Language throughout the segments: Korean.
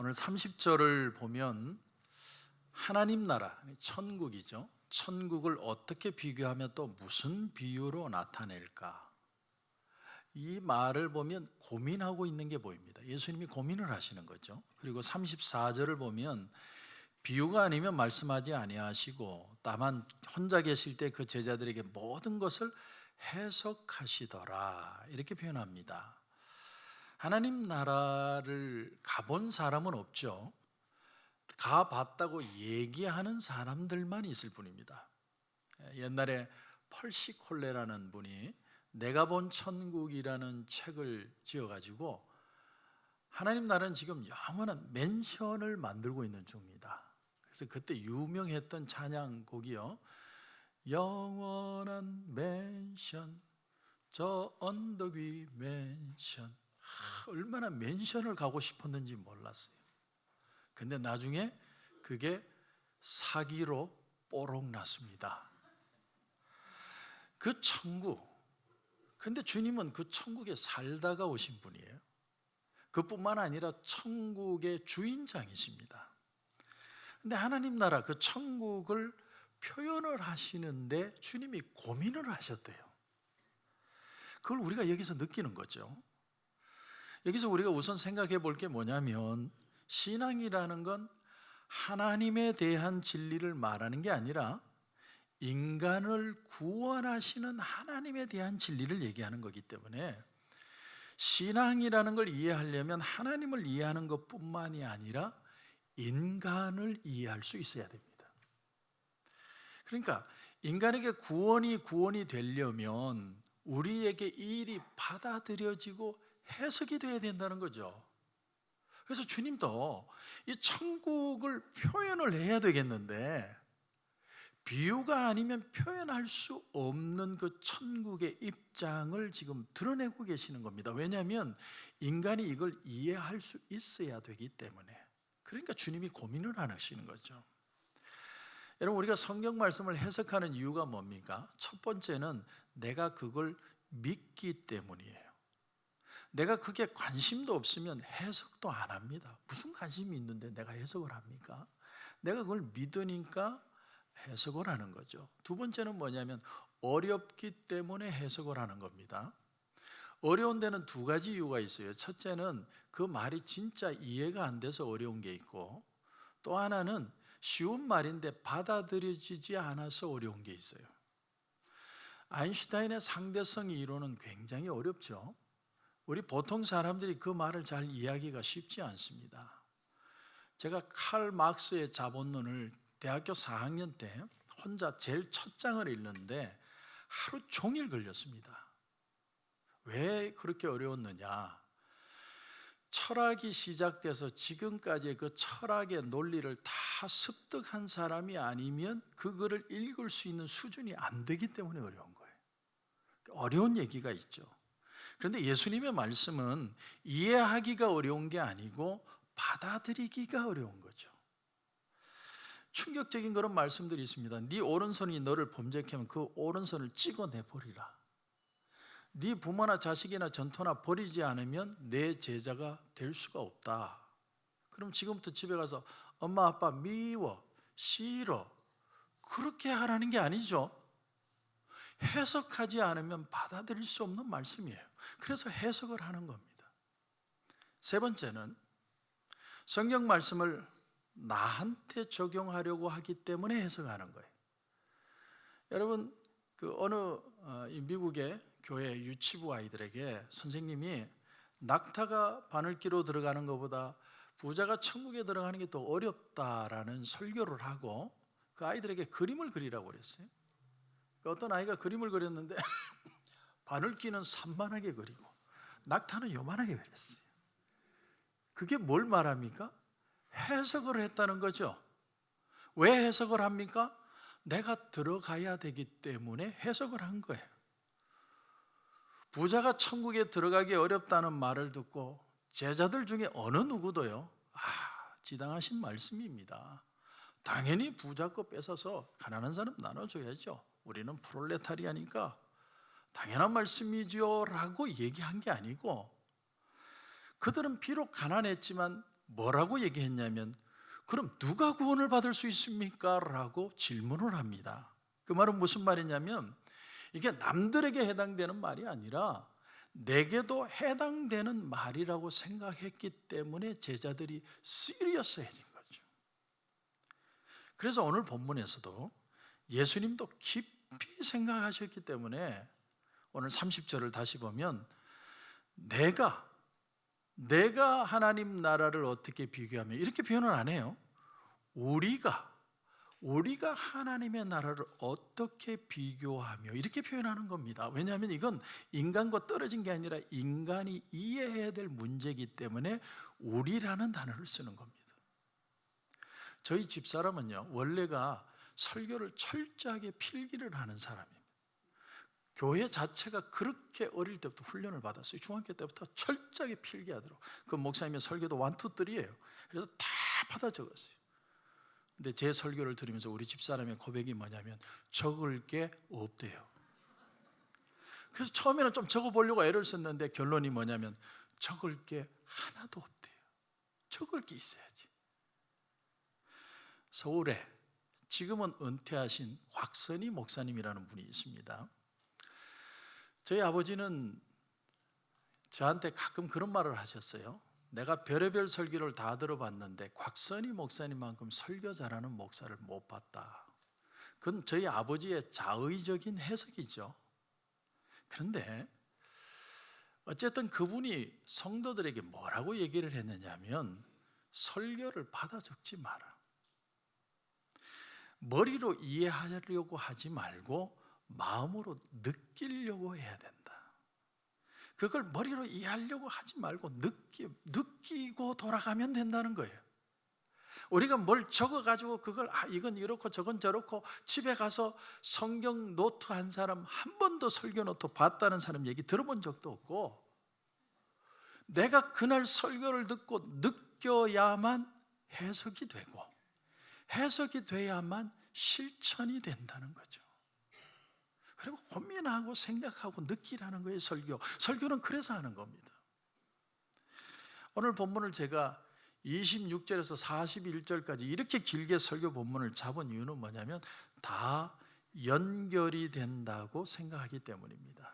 오늘 30절을 보면 하나님 나라, 천국이죠. 천국을 어떻게 비교하며 또 무슨 비유로 나타낼까? 이 말을 보면 고민하고 있는 게 보입니다. 예수님이 고민을 하시는 거죠. 그리고 34절을 보면 비유가 아니면 말씀하지 아니하시고 다만 혼자 계실 때 그 제자들에게 모든 것을 해석하시더라, 이렇게 표현합니다. 하나님 나라를 가본 사람은 없죠. 가봤다고 얘기하는 사람들만 있을 뿐입니다. 옛날에 펄시 콜레라는 분이 내가 본 천국이라는 책을 지어가지고 하나님 나라는 지금 영원한 맨션을 만들고 있는 중입니다. 그래서 그때 유명했던 찬양곡이요, 영원한 맨션, 저 언덕 위 맨션. 얼마나 맨션을 가고 싶었는지 몰랐어요. 근데 나중에 그게 사기로 뽀록 났습니다. 그 천국, 근데 주님은 그 천국에 살다가 오신 분이에요. 그뿐만 아니라 천국의 주인장이십니다. 근데 하나님 나라 그 천국을 표현을 하시는데 주님이 고민을 하셨대요. 그걸 우리가 여기서 느끼는 거죠. 여기서 우리가 우선 생각해 볼 게 뭐냐면, 신앙이라는 건 하나님에 대한 진리를 말하는 게 아니라 인간을 구원하시는 하나님에 대한 진리를 얘기하는 거기 때문에, 신앙이라는 걸 이해하려면 하나님을 이해하는 것뿐만이 아니라 인간을 이해할 수 있어야 됩니다. 그러니까 인간에게 구원이 되려면 우리에게 이 일이 받아들여지고 해석이 돼야 된다는 거죠. 그래서 주님도 이 천국을 표현을 해야 되겠는데, 비유가 아니면 표현할 수 없는 그 천국의 입장을 지금 드러내고 계시는 겁니다. 왜냐하면 인간이 이걸 이해할 수 있어야 되기 때문에. 그러니까 주님이 고민을 안 하시는 거죠. 여러분, 우리가 성경 말씀을 해석하는 이유가 뭡니까? 첫 번째는 내가 그걸 믿기 때문이에요. 내가 그게 관심도 없으면 해석도 안 합니다. 무슨 관심이 있는데 내가 해석을 합니까? 내가 그걸 믿으니까 해석을 하는 거죠. 두 번째는 뭐냐면 어렵기 때문에 해석을 하는 겁니다. 어려운 데는 두 가지 이유가 있어요. 첫째는 그 말이 진짜 이해가 안 돼서 어려운 게 있고, 또 하나는 쉬운 말인데 받아들여지지 않아서 어려운 게 있어요. 아인슈타인의 상대성 이론은 굉장히 어렵죠. 우리 보통 사람들이 그 말을 잘 이해하기가 쉽지 않습니다. 제가 칼 막스의 자본론을 대학교 4학년 때 혼자 제일 첫 장을 읽는데 하루 종일 걸렸습니다. 왜 그렇게 어려웠느냐? 철학이 시작돼서 지금까지 그 철학의 논리를 다 습득한 사람이 아니면 그 글을 읽을 수 있는 수준이 안 되기 때문에 어려운 거예요. 어려운 얘기가 있죠. 그런데 예수님의 말씀은 이해하기가 어려운 게 아니고 받아들이기가 어려운 거죠. 충격적인 그런 말씀들이 있습니다. 네 오른손이 너를 범죄케 하면 그 오른손을 찍어내버리라. 네 부모나 자식이나 전토나 버리지 않으면 내 제자가 될 수가 없다. 그럼 지금부터 집에 가서 엄마 아빠 미워, 싫어, 그렇게 하라는 게 아니죠. 해석하지 않으면 받아들일 수 없는 말씀이에요. 그래서 해석을 하는 겁니다. 세 번째는 성경 말씀을 나한테 적용하려고 하기 때문에 해석하는 거예요. 여러분, 어느 미국의 교회 유치부 아이들에게 선생님이 낙타가 바늘기로 들어가는 것보다 부자가 천국에 들어가는 게 더 어렵다라는 설교를 하고 그 아이들에게 그림을 그리라고 그랬어요. 어떤 아이가 그림을 그렸는데 바늘기는 산만하게 그리고 낙타는 요만하게 그렸어요. 그게 뭘 말합니까? 해석을 했다는 거죠. 왜 해석을 합니까? 내가 들어가야 되기 때문에 해석을 한 거예요. 부자가 천국에 들어가기 어렵다는 말을 듣고 제자들 중에 어느 누구도요, 지당하신 말씀입니다. 당연히 부자 거 뺏어서 가난한 사람 나눠줘야죠. 우리는 프롤레타리아니까 당연한 말씀이죠 라고 얘기한 게 아니고, 그들은 비록 가난했지만 뭐라고 얘기했냐면 그럼 누가 구원을 받을 수 있습니까? 라고 질문을 합니다. 그 말은 무슨 말이냐면 이게 남들에게 해당되는 말이 아니라 내게도 해당되는 말이라고 생각했기 때문에 제자들이 시리어스해진 거죠. 그래서 오늘 본문에서도 예수님도 깊이 생각하셨기 때문에 오늘 30절을 다시 보면 내가 하나님 나라를 어떻게 비교하며 이렇게 표현을 안 해요. 우리가 하나님의 나라를 어떻게 비교하며 이렇게 표현하는 겁니다. 왜냐하면 이건 인간과 떨어진 게 아니라 인간이 이해해야 될 문제이기 때문에 우리라는 단어를 쓰는 겁니다. 저희 집사람은요, 원래가 설교를 철저하게 필기를 하는 사람입니다. 교회 자체가 그렇게 어릴 때부터 훈련을 받았어요. 중학교 때부터 철저하게 필기하도록. 그 목사님의 설교도 1, 2, 3예요. 그래서 다 받아 적었어요. 근데 제 설교를 들으면서 우리 집사람의 고백이 뭐냐면 적을 게 없대요. 그래서 처음에는 좀 적어보려고 애를 썼는데 결론이 뭐냐면 적을 게 하나도 없대요. 적을 게 있어야지. 서울에 지금은 은퇴하신 곽선희 목사님이라는 분이 있습니다. 저희 아버지는 저한테 가끔 그런 말을 하셨어요. 내가 별의별 설교를 다 들어봤는데 곽선희 목사님만큼 설교 잘하는 목사를 못 봤다. 그건 저희 아버지의 자의적인 해석이죠. 그런데 어쨌든 그분이 성도들에게 뭐라고 얘기를 했느냐면 설교를 받아 적지 마라. 머리로 이해하려고 하지 말고 마음으로 느끼려고 해야 된다. 그걸 머리로 이해하려고 하지 말고 느끼고 돌아가면 된다는 거예요. 우리가 뭘 적어가지고 그걸 이건 이렇고 저건 저렇고 집에 가서 성경 노트 한 사람 한 번도 설교 노트 봤다는 사람 얘기 들어본 적도 없고 내가 그날 설교를 듣고 느껴야만 해석이 되고 해석이 돼야만 실천이 된다는 거죠. 그리고 고민하고 생각하고 느끼라는 거예요. 설교는 그래서 하는 겁니다. 오늘 본문을 제가 26절에서 41절까지 이렇게 길게 설교 본문을 잡은 이유는 뭐냐면 다 연결이 된다고 생각하기 때문입니다.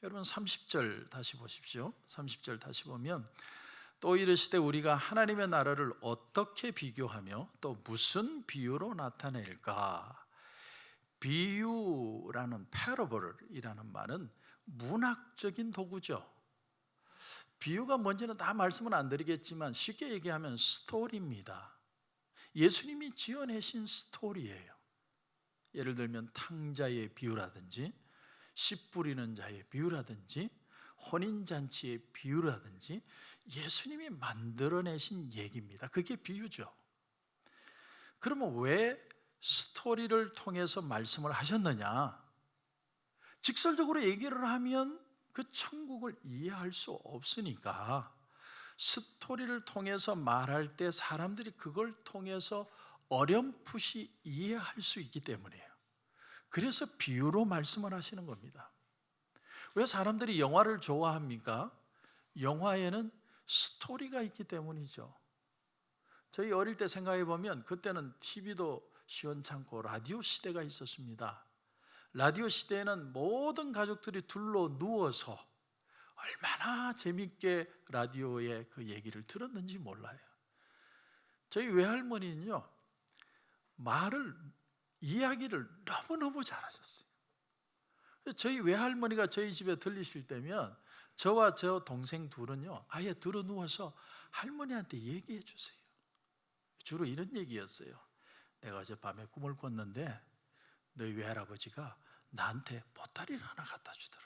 여러분 30절 다시 보십시오. 30절 다시 보면 또 이르시되 우리가 하나님의 나라를 어떻게 비교하며 또 무슨 비유로 나타낼까? 비유라는 parables 말은 문학적인 도구죠. 비유가 뭔지는 다 말씀은 안 드리겠지만 쉽게 얘기하면 스토리입니다. 예수님이 지어내신 스토리예요. 예를 들면 탕자의 비유라든지 씨 뿌리는 자의 비유라든지 혼인잔치의 비유라든지 예수님이 만들어내신 얘기입니다. 그게 비유죠. 그러면 왜 스토리를 통해서 말씀을 하셨느냐? 직설적으로 얘기를 하면 그 천국을 이해할 수 없으니까 스토리를 통해서 말할 때 사람들이 그걸 통해서 어렴풋이 이해할 수 있기 때문이에요. 그래서 비유로 말씀을 하시는 겁니다. 왜 사람들이 영화를 좋아합니까? 영화에는 스토리가 있기 때문이죠. 저희 어릴 때 생각해 보면 그때는 TV도 시원찮고 라디오 시대가 있었습니다. 라디오 시대에는 모든 가족들이 둘러 누워서 얼마나 재밌게 라디오의 그 얘기를 들었는지 몰라요. 저희 외할머니는요, 이야기를 너무너무 잘하셨어요. 저희 외할머니가 저희 집에 들리실 때면 저와 저 동생 둘은요, 아예 들어 누워서 할머니한테 얘기해 주세요. 주로 이런 얘기였어요. 내가 어젯밤에 꿈을 꿨는데 너희 외할아버지가 나한테 보따리를 하나 갖다 주더라.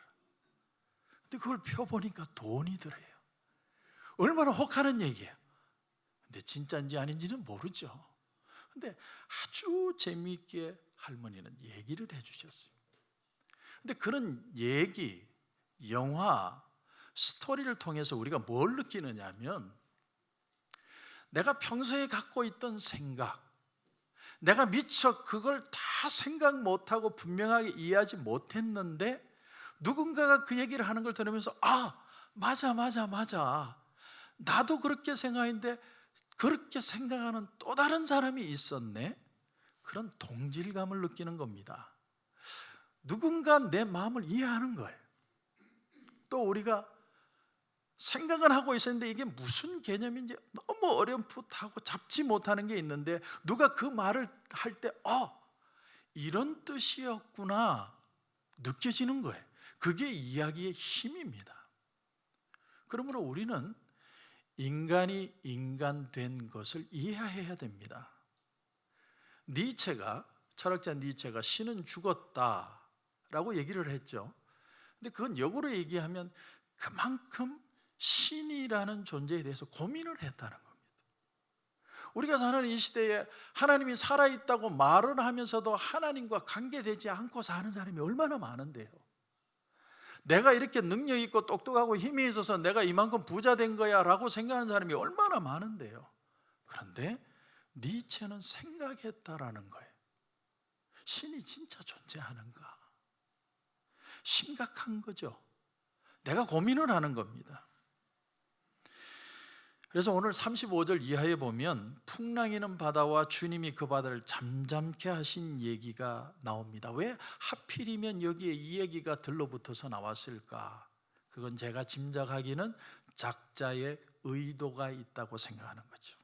근데 그걸 펴보니까 돈이 들어요. 얼마나 혹하는 얘기예요. 근데 진짜인지 아닌지는 모르죠. 근데 아주 재미있게 할머니는 얘기를 해주셨어요. 근데 그런 얘기, 영화, 스토리를 통해서 우리가 뭘 느끼느냐면 내가 평소에 갖고 있던 생각, 내가 미처 그걸 다 생각 못하고 분명하게 이해하지 못했는데 누군가가 그 얘기를 하는 걸 들으면서 맞아 나도 그렇게 생각했는데 그렇게 생각하는 또 다른 사람이 있었네. 그런 동질감을 느끼는 겁니다. 누군가 내 마음을 이해하는 거예요. 또 우리가 생각은 하고 있었는데 이게 무슨 개념인지 너무 어렴풋하고 잡지 못하는 게 있는데 누가 그 말을 할 때 이런 뜻이었구나 느껴지는 거예요. 그게 이야기의 힘입니다. 그러므로 우리는 인간이 인간된 것을 이해해야 됩니다. 철학자 니체가 신은 죽었다라고 얘기를 했죠. 근데 그건 역으로 얘기하면 그만큼 신이라는 존재에 대해서 고민을 했다는 겁니다. 우리가 사는 이 시대에 하나님이 살아있다고 말을 하면서도 하나님과 관계되지 않고 사는 사람이 얼마나 많은데요. 내가 이렇게 능력 있고 똑똑하고 힘이 있어서 내가 이만큼 부자 된 거야 라고 생각하는 사람이 얼마나 많은데요. 그런데 니체는 생각했다라는 거예요. 신이 진짜 존재하는가? 심각한 거죠. 내가 고민을 하는 겁니다. 그래서 오늘 35절 이하에 보면 풍랑이는 바다와 주님이 그 바다를 잠잠케 하신 얘기가 나옵니다. 왜 하필이면 여기에 이 얘기가 들러붙어서 나왔을까? 그건 제가 짐작하기는 작자의 의도가 있다고 생각하는 거죠.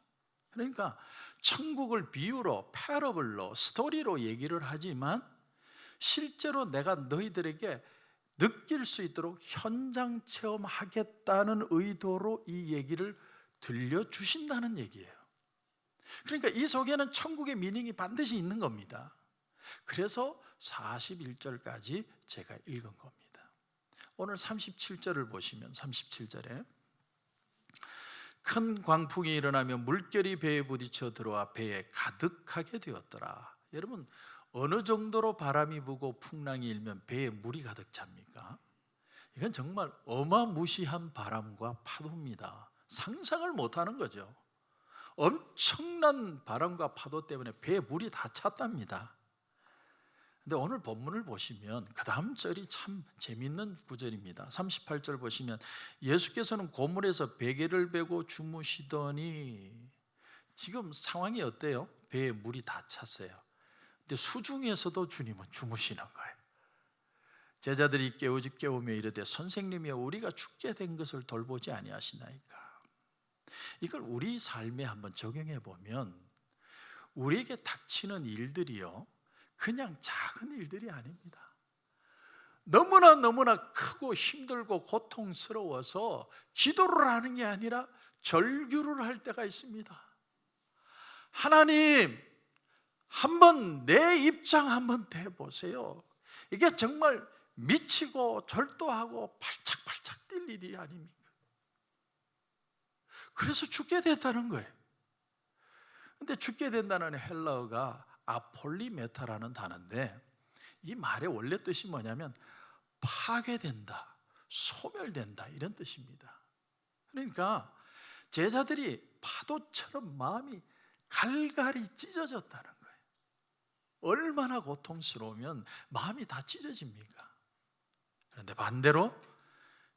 그러니까 천국을 비유로, 패러블로, 스토리로 얘기를 하지만 실제로 내가 너희들에게 느낄 수 있도록 현장 체험하겠다는 의도로 이 얘기를 들려주신다는 얘기예요. 그러니까 이 속에는 천국의 미닝이 반드시 있는 겁니다. 그래서 41절까지 제가 읽은 겁니다. 오늘 37절을 보시면 37절에 큰 광풍이 일어나며 물결이 배에 부딪혀 들어와 배에 가득하게 되었더라. 여러분, 어느 정도로 바람이 부고 풍랑이 일면 배에 물이 가득 찹니까? 이건 정말 어마무시한 바람과 파도입니다. 상상을 못하는 거죠. 엄청난 바람과 파도 때문에 배에 물이 다 찼답니다. 근데 오늘 본문을 보시면 그 다음 절이 참 재밌는 구절입니다. 38절 보시면 예수께서는 고물에서 베개를 베고 주무시더니, 지금 상황이 어때요? 배에 물이 다 찼어요. 근데 수중에서도 주님은 주무시는 거예요. 제자들이 깨우며 이르되 선생님이여 우리가 죽게 된 것을 돌보지 아니하시나이까. 이걸 우리 삶에 한번 적용해 보면 우리에게 닥치는 일들이요 그냥 작은 일들이 아닙니다. 너무나 크고 힘들고 고통스러워서 기도를 하는 게 아니라 절규를 할 때가 있습니다. 하나님, 한번 내 입장 한번 대보세요. 이게 정말 미치고 절도하고 팔짝팔짝 뛸 일이 아닙니까? 그래서 죽게 됐다는 거예요. 근데 죽게 된다는 헬라어가 아폴리메타라는 단어인데 이 말의 원래 뜻이 뭐냐면 파괴된다, 소멸된다 이런 뜻입니다. 그러니까 제자들이 파도처럼 마음이 갈갈이 찢어졌다는 거예요. 얼마나 고통스러우면 마음이 다 찢어집니까? 그런데 반대로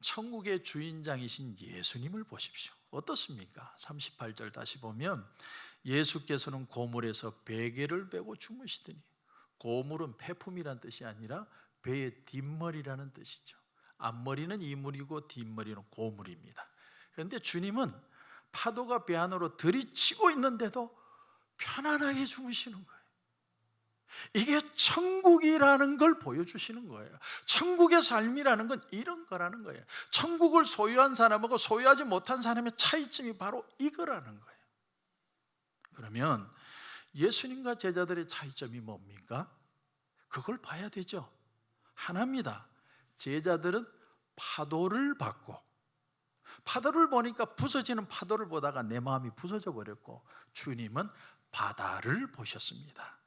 천국의 주인장이신 예수님을 보십시오. 어떻습니까? 38절 다시 보면 예수께서는 고물에서 베개를 베고 주무시더니, 고물은 폐품이란 뜻이 아니라 배의 뒷머리라는 뜻이죠. 앞머리는 이물이고 뒷머리는 고물입니다. 그런데 주님은 파도가 배 안으로 들이치고 있는데도 편안하게 주무시는 거예요. 이게 천국이라는 걸 보여주시는 거예요. 천국의 삶이라는 건 이런 거라는 거예요. 천국을 소유한 사람하고 소유하지 못한 사람의 차이점이 바로 이거라는 거예요. 그러면 예수님과 제자들의 차이점이 뭡니까? 그걸 봐야 되죠. 하나입니다. 제자들은 파도를 봤고, 파도를 보니까 부서지는 파도를 보다가 내 마음이 부서져 버렸고, 주님은 바다를 보셨습니다.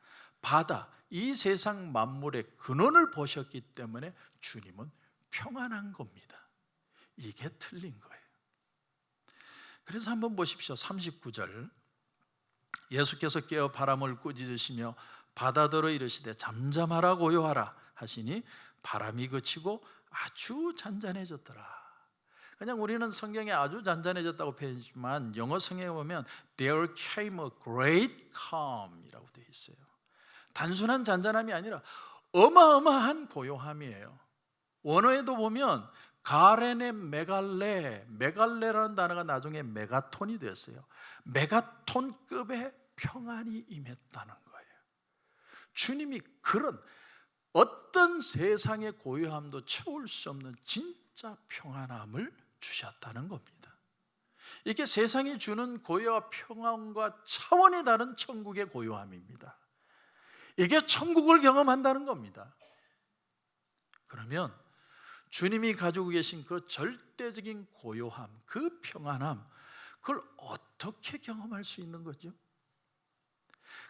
바다, 이 세상 만물의 근원을 보셨기 때문에 주님은 평안한 겁니다. 이게 틀린 거예요. 그래서 한번 보십시오. 39절 예수께서 깨어 바람을 꾸짖으시며 바다더러 이르시되 잠잠하라 고요하라 하시니 바람이 그치고 아주 잔잔해졌더라. 그냥 우리는 성경에 아주 잔잔해졌다고 표현했지만 영어 성경에 보면 There came a great calm이라고 되어 있어요. 단순한 잔잔함이 아니라 어마어마한 고요함이에요. 원어에도 보면 가레네 메갈레라는 단어가 나중에 메가톤이 되었어요. 메가톤급의 평안이 임했다는 거예요. 주님이 그런 어떤 세상의 고요함도 채울 수 없는 진짜 평안함을 주셨다는 겁니다. 이게 세상이 주는 고요와 평안과 차원이 다른 천국의 고요함입니다. 이게 천국을 경험한다는 겁니다. 그러면 주님이 가지고 계신 그 절대적인 고요함, 그 평안함, 그걸 어떻게 경험할 수 있는 거죠?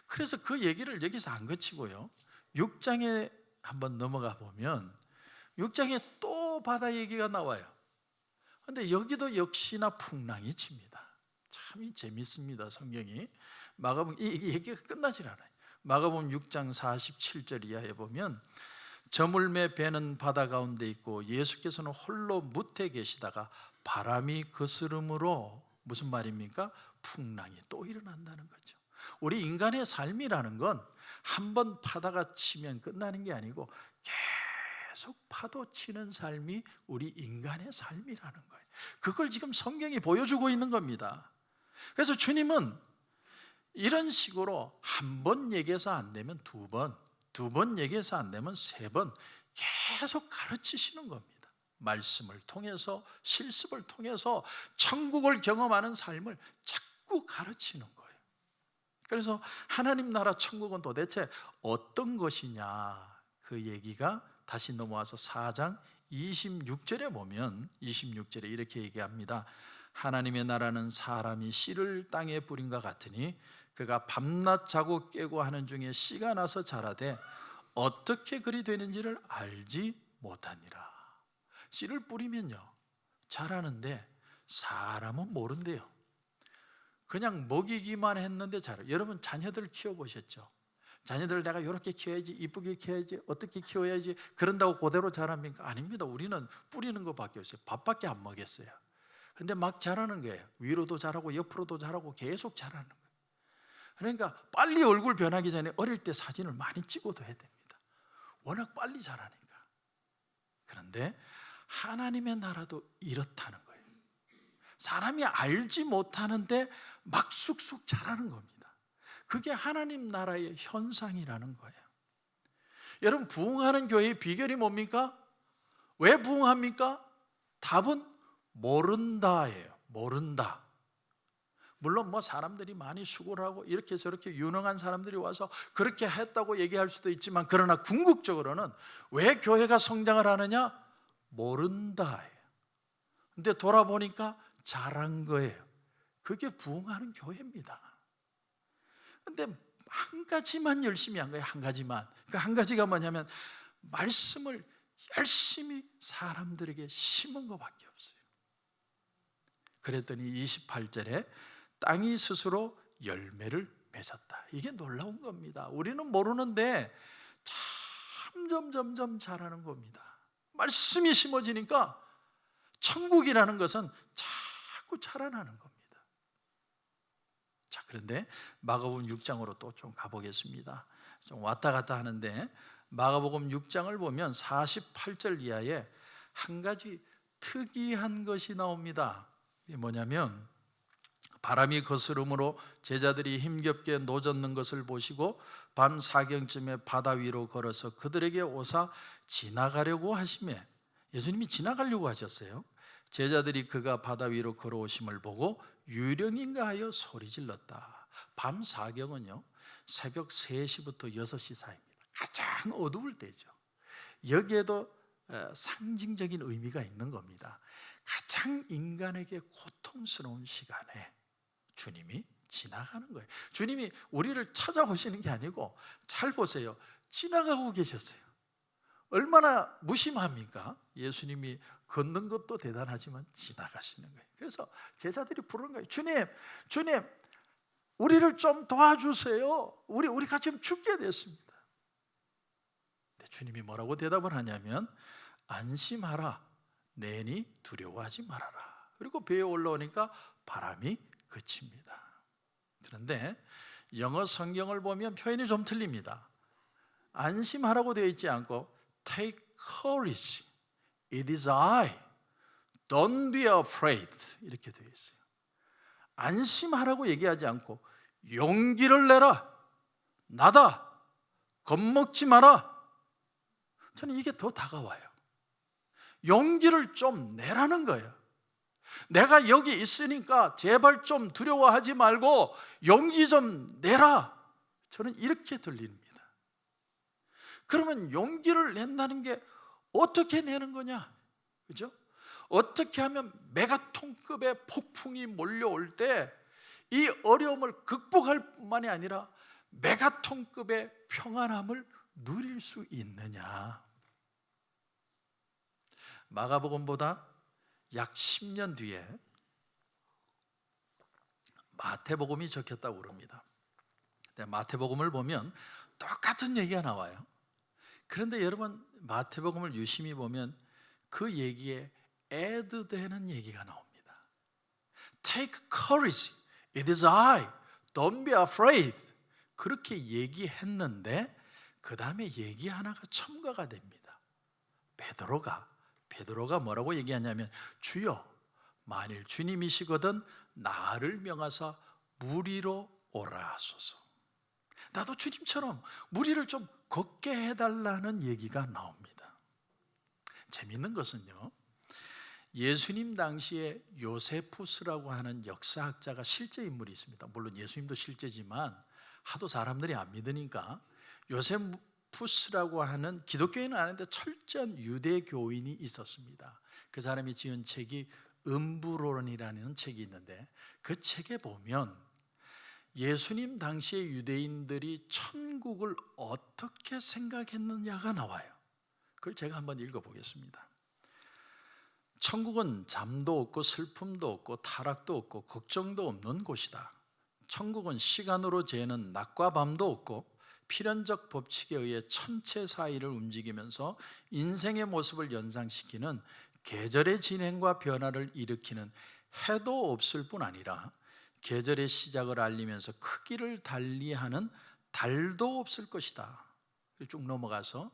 그래서 그 얘기를 여기서 안 거치고요, 6장에 한번 넘어가 보면 6장에 또 바다 얘기가 나와요. 그런데 여기도 역시나 풍랑이 칩니다. 참 재밌습니다. 성경이 마가복음 이 얘기가 끝나질 않아요. 마가복음 6장 47절 이하에 보면 저물매 배는 바다 가운데 있고 예수께서는 홀로 뭇에 계시다가 바람이 거스름으로 무슨 말입니까? 풍랑이 또 일어난다는 거죠. 우리 인간의 삶이라는 건 한번 파다가 치면 끝나는 게 아니고 계속 파도 치는 삶이 우리 인간의 삶이라는 거예요. 그걸 지금 성경이 보여주고 있는 겁니다. 그래서 주님은 이런 식으로 한 번 얘기해서 안 되면 두 번 얘기해서 안 되면 세 번 계속 가르치시는 겁니다. 말씀을 통해서, 실습을 통해서 천국을 경험하는 삶을 자꾸 가르치는 거예요. 그래서 하나님 나라 천국은 도대체 어떤 것이냐, 그 얘기가 다시 넘어와서 4장 26절에 보면 26절에 이렇게 얘기합니다. 하나님의 나라는 사람이 씨를 땅에 뿌린과 같으니 그가 밤낮 자고 깨고 하는 중에 씨가 나서 자라되 어떻게 그리 되는지를 알지 못하니라. 씨를 뿌리면요 자라는데 사람은 모른대요. 그냥 먹이기만 했는데 자라요. 여러분 자녀들 키워보셨죠? 자녀들 내가 이렇게 키워야지, 이쁘게 키워야지, 어떻게 키워야지 그런다고 그대로 자랍니까? 아닙니다. 우리는 뿌리는 것밖에 없어요. 밥밖에 안 먹였어요. 근데 막 자라는 거예요. 위로도 자라고 옆으로도 자라고 계속 자라는 거예요. 그러니까 빨리 얼굴 변하기 전에 어릴 때 사진을 많이 찍어둬야 됩니다. 워낙 빨리 자라니까. 그런데 하나님의 나라도 이렇다는 거예요. 사람이 알지 못하는데 막 쑥쑥 자라는 겁니다. 그게 하나님 나라의 현상이라는 거예요. 여러분, 부흥하는 교회의 비결이 뭡니까? 왜 부흥합니까? 답은 모른다예요. 모른다. 물론 뭐 사람들이 많이 수고를 하고 이렇게 저렇게 유능한 사람들이 와서 그렇게 했다고 얘기할 수도 있지만, 그러나 궁극적으로는 왜 교회가 성장을 하느냐? 모른다예요. 근데 돌아보니까 잘한 거예요. 그게 부흥하는 교회입니다. 근데 한 가지만 열심히 한 거예요. 한 가지만. 그 한 가지가 뭐냐면 말씀을 열심히 사람들에게 심은 것밖에 없어요. 그랬더니 28절에 땅이 스스로 열매를 맺었다. 이게 놀라운 겁니다. 우리는 모르는데 점점 자라는 겁니다. 말씀이 심어지니까 천국이라는 것은 자꾸 자라나는 겁니다. 자, 그런데 마가복음 6장으로 또 좀 가보겠습니다. 좀 왔다 갔다 하는데 마가복음 6장을 보면 48절 이하에 한 가지 특이한 것이 나옵니다. 이게 뭐냐면 바람이 거스름으로 제자들이 힘겹게 노젓는 것을 보시고 밤 사경쯤에 바다 위로 걸어서 그들에게 오사 지나가려고 하시매, 예수님이 지나가려고 하셨어요. 제자들이 그가 바다 위로 걸어오심을 보고 유령인가 하여 소리질렀다. 밤 사경은요 새벽 3시부터 6시 사이입니다. 가장 어두울 때죠. 여기에도 상징적인 의미가 있는 겁니다. 가장 인간에게 고통스러운 시간에 주님이 지나가는 거예요. 주님이 우리를 찾아오시는 게 아니고, 잘 보세요, 지나가고 계셨어요. 얼마나 무심합니까? 예수님이 걷는 것도 대단하지만 지나가시는 거예요. 그래서 제자들이 부르는 거예요. 주님, 우리를 좀 도와주세요. 우리가 지금 죽게 됐습니다. 근데 주님이 뭐라고 대답을 하냐면 안심하라, 내니 두려워하지 말아라. 그리고 배에 올라오니까 바람이 그칩니다. 그런데 영어 성경을 보면 표현이 좀 틀립니다. 안심하라고 되어 있지 않고 Take courage, it is I, don't be afraid 이렇게 되어 있어요. 안심하라고 얘기하지 않고 용기를 내라, 나다, 겁먹지 마라. 저는 이게 더 다가와요. 용기를 좀 내라는 거예요. 내가 여기 있으니까 제발 좀 두려워하지 말고 용기 좀 내라. 저는 이렇게 들립니다. 그러면 용기를 낸다는 게 어떻게 내는 거냐? 그죠? 어떻게 하면 메가톤급의 폭풍이 몰려올 때 이 어려움을 극복할 뿐만이 아니라 메가톤급의 평안함을 누릴 수 있느냐? 마가복음보다 약 10년 뒤에 마태복음이 적혔다고 그럽니다. 마태복음을 보면 똑같은 얘기가 나와요. 그런데 여러분 마태복음을 유심히 보면 그 얘기에 add 되는 얘기가 나옵니다. Take courage, it is I, don't be afraid. 그렇게 얘기했는데 그 다음에 얘기 하나가 첨가가 됩니다. 베드로가 뭐라고 얘기하냐면 주여 만일 주님이시거든 나를 명하사 물 위로 오라 하소서. 나도 주님처럼 물 위를 좀 걷게 해달라는 얘기가 나옵니다. 재밌는 것은요, 예수님 당시에 요세푸스라고 하는 역사학자가 실제 인물이 있습니다. 물론 예수님도 실제지만 하도 사람들이 안 믿으니까 요세푸스라고 하는, 기독교인은 아닌데 철저한 유대교인이 있었습니다. 그 사람이 지은 책이 음부론이라는 책이 있는데 그 책에 보면 예수님 당시의 유대인들이 천국을 어떻게 생각했느냐가 나와요. 그걸 제가 한번 읽어보겠습니다. 천국은 잠도 없고 슬픔도 없고 타락도 없고 걱정도 없는 곳이다. 천국은 시간으로 재는 낮과 밤도 없고 필연적 법칙에 의해 천체 사이를 움직이면서 인생의 모습을 연상시키는 계절의 진행과 변화를 일으키는 해도 없을 뿐 아니라 계절의 시작을 알리면서 크기를 달리하는 달도 없을 것이다. 쭉 넘어가서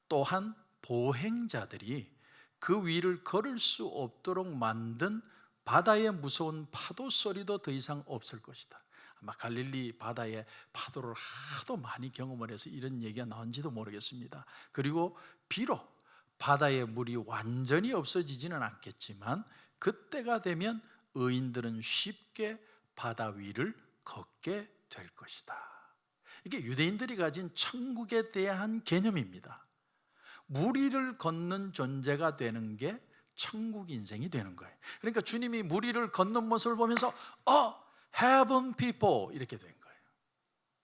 또한 보행자들이 그 위를 걸을 수 없도록 만든 바다의 무서운 파도 소리도 더 이상 없을 것이다. 아마 갈릴리 바다의 파도를 하도 많이 경험을 해서 이런 얘기가 나온지도 모르겠습니다. 그리고 비록 바다의 물이 완전히 없어지지는 않겠지만 그때가 되면 의인들은 쉽게 바다 위를 걷게 될 것이다. 이게 유대인들이 가진 천국에 대한 개념입니다. 물 위를 걷는 존재가 되는 게 천국 인생이 되는 거예요. 그러니까 주님이 물 위를 걷는 모습을 보면서 heaven people 이렇게 된 거예요.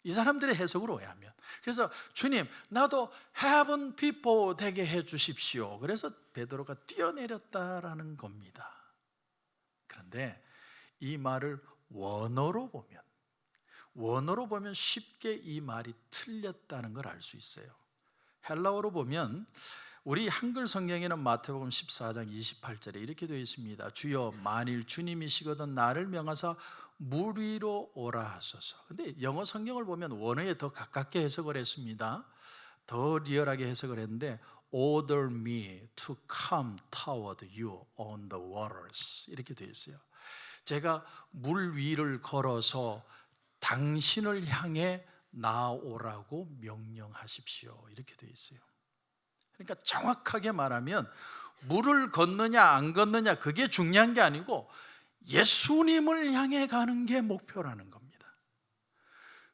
이 사람들의 해석으로 의하면. 그래서 주님 나도 heaven people 되게 해 주십시오. 그래서 베드로가 뛰어내렸다라는 겁니다. 그런데 이 말을 원어로 보면 쉽게 이 말이 틀렸다는 걸 알 수 있어요. 헬라어로 보면 우리 한글 성경에는 마태복음 14장 28절에 이렇게 되어 있습니다. 주여 만일 주님이시거든 나를 명하사 물 위로 오라 하소서. 근데 영어 성경을 보면 원어에 더 가깝게 해석을 했습니다. 더 리얼하게 해석을 했는데 Order me to come toward you on the waters 이렇게 되어 있어요. 제가 물 위를 걸어서 당신을 향해 나오라고 명령하십시오 이렇게 되어 있어요. 그러니까 정확하게 말하면 물을 걷느냐 안 걷느냐 그게 중요한 게 아니고 예수님을 향해 가는 게 목표라는 겁니다.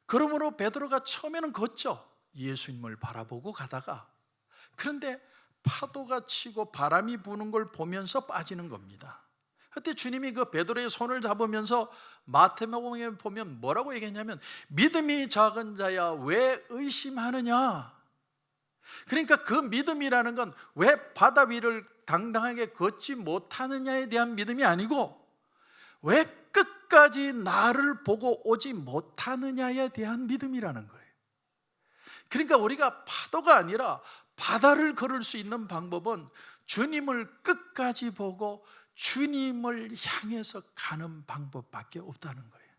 그러므로 베드로가 처음에는 걷죠. 예수님을 바라보고 가다가 그런데 파도가 치고 바람이 부는 걸 보면서 빠지는 겁니다. 그때 주님이 그 베드로의 손을 잡으면서 마태복음에 보면 뭐라고 얘기했냐면 믿음이 작은 자야 왜 의심하느냐. 그러니까 그 믿음이라는 건 왜 바다 위를 당당하게 걷지 못하느냐에 대한 믿음이 아니고 왜 끝까지 나를 보고 오지 못하느냐에 대한 믿음이라는 거예요. 그러니까 우리가 파도가 아니라 바다를 걸을 수 있는 방법은 주님을 끝까지 보고 주님을 향해서 가는 방법밖에 없다는 거예요.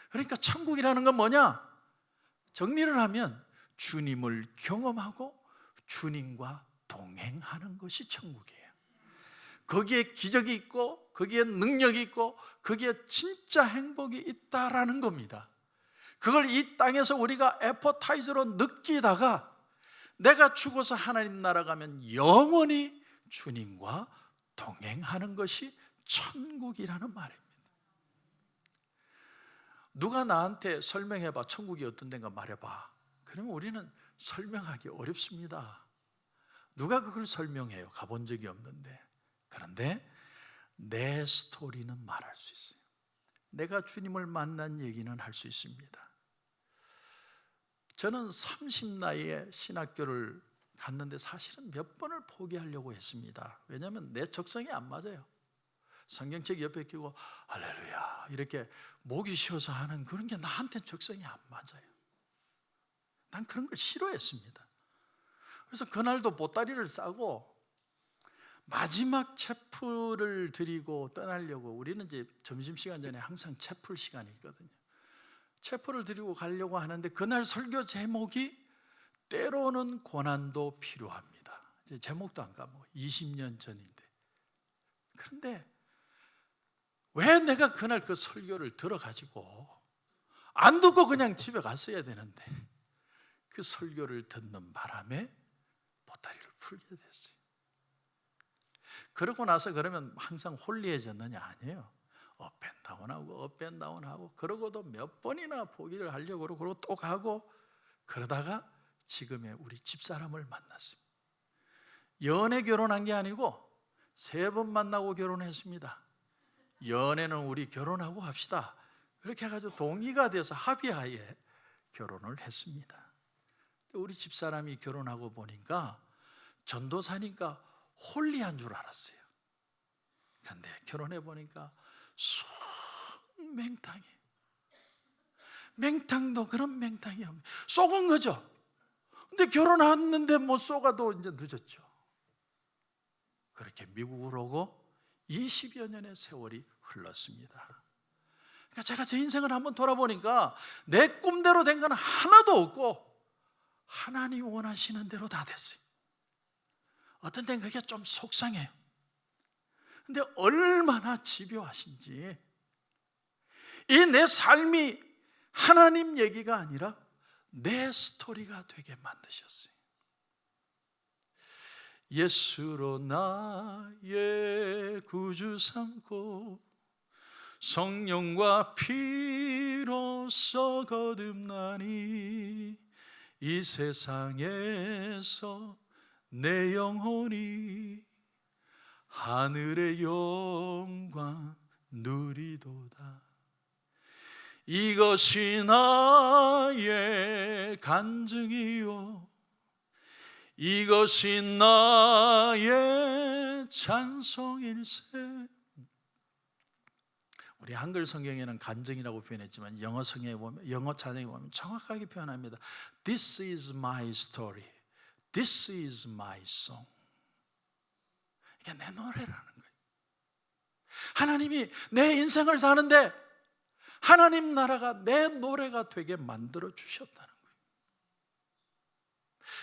그러니까 천국이라는 건 뭐냐? 정리를 하면 주님을 경험하고 주님과 동행하는 것이 천국이에요. 거기에 기적이 있고 거기에 능력이 있고 거기에 진짜 행복이 있다라는 겁니다. 그걸 이 땅에서 우리가 애포타이저로 느끼다가 내가 죽어서 하나님 나라 가면 영원히 주님과 동행하는 것이 천국이라는 말입니다. 누가 나한테 설명해봐, 천국이 어떤 데인가 말해봐. 그러면 우리는 설명하기 어렵습니다. 누가 그걸 설명해요? 가본 적이 없는데. 그런데 내 스토리는 말할 수 있어요. 내가 주님을 만난 얘기는 할 수 있습니다. 저는 30 나이에 신학교를 갔는데 사실은 몇 번을 포기하려고 했습니다. 왜냐하면 내 적성에 안 맞아요. 성경책 옆에 끼고 할렐루야 이렇게 목이 쉬어서 하는 그런 게 나한테는 적성이 안 맞아요. 난 그런 걸 싫어했습니다. 그래서 그날도 보따리를 싸고 마지막 채플을 드리고 떠나려고, 우리는 이제 점심시간 전에 항상 채플 시간이 있거든요. 채플을 드리고 가려고 하는데 그날 설교 제목이 때로는 고난도 필요합니다. 이제 제목도 안 까먹어. 20년 전인데. 그런데 왜 내가 그날 그 설교를 들어가지고 안 듣고 그냥 집에 갔어야 되는데 그 설교를 듣는 바람에 보따리를 풀게 됐어요. 그러고 나서 그러면 항상 홀리해졌느냐? 아니에요. 업앤다운하고 업앤다운하고 그러고도 몇 번이나 포기를 하려고 그러고 또 가고 그러다가 지금의 우리 집사람을 만났습니다. 연애 결혼한 게 아니고 3번 만나고 결혼했습니다. 연애는 우리 결혼하고 합시다. 그렇게 해가지고 동의가 돼서 합의하에 결혼을 했습니다. 우리 집사람이 결혼하고 보니까 전도사니까 홀리한 줄 알았어요. 그런데 결혼해 보니까 맹탕이, 맹탕도 그런 맹탕이 없네. 쏘은 거죠. 근데 결혼했는데 뭐 쏘가도 이제 늦었죠. 그렇게 미국으로 오고 20여 년의 세월이 흘렀습니다. 그러니까 제가 제 인생을 한번 돌아보니까 내 꿈대로 된 건 하나도 없고 하나님 원하시는 대로 다 됐어요. 어떤 때는 그게 좀 속상해요. 근데 얼마나 집요하신지, 이 내 삶이 하나님 얘기가 아니라 내 스토리가 되게 만드셨어요. 예수로 나의 구주 삼고 성령과 피로써 거듭나니 이 세상에서 내 영혼이 하늘의 영광 누리도다. 이것이 나의 간증이요 이것이 나의 찬송일세. 우리 한글 성경에는 간증이라고 표현했지만 영어 성경에 보면, 영어 찬양에 보면 정확하게 표현합니다. This is my story. This is my song. 이게 내 노래라는 거예요. 하나님이 내 인생을 사는데 하나님 나라가 내 노래가 되게 만들어 주셨다는 거예요.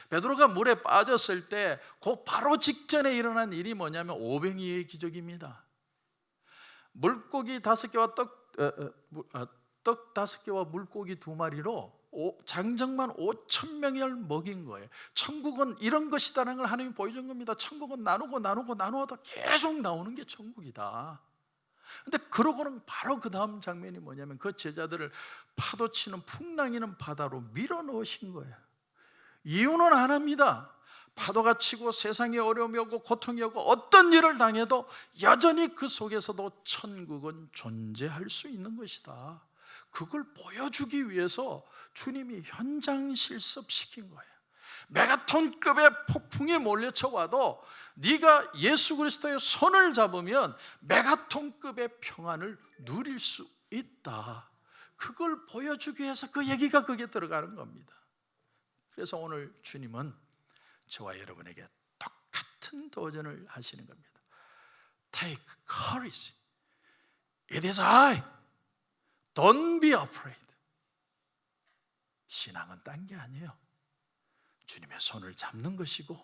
베드로가 물에 빠졌을 때 그 바로 직전에 일어난 일이 뭐냐면 오병이의 기적입니다. 물고기 5개와 떡 5개와 물고기 2마리로 장정만 5,000명을 먹인 거예요. 천국은 이런 것이다라는 걸 하나님이 보여준 겁니다. 천국은 나누고 계속 나오는 게 천국이다. 근데 그러고는 바로 그 다음 장면이 뭐냐면 그 제자들을 파도치는 풍랑이는 바다로 밀어넣으신 거예요. 이유는 하나입니다. 파도가 치고 세상에 어려움이 오고 고통이 오고 어떤 일을 당해도 여전히 그 속에서도 천국은 존재할 수 있는 것이다. 그걸 보여주기 위해서 주님이 현장 실습시킨 거예요. 메가톤급의 폭풍이 몰려쳐 와도 네가 예수 그리스도의 손을 잡으면 메가톤급의 평안을 누릴 수 있다. 그걸 보여주기 위해서 그 얘기가 거기에 들어가는 겁니다. 그래서 오늘 주님은 저와 여러분에게 똑같은 같은 도전을 하시는 겁니다. Take courage. It is I. Don't be afraid. 신앙은 딴 게 아니에요. 주님의 손을 잡는 것이고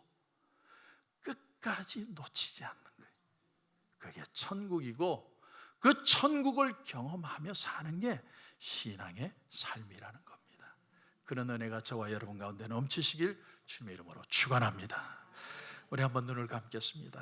끝까지 놓치지 않는 거예요. 그게 천국이고 그 천국을 경험하며 사는 게 신앙의 삶이라는 겁니다. 그런 은혜가 저와 여러분 가운데 넘치시길 주님의 이름으로 축원합니다. 우리 한번 눈을 감겠습니다.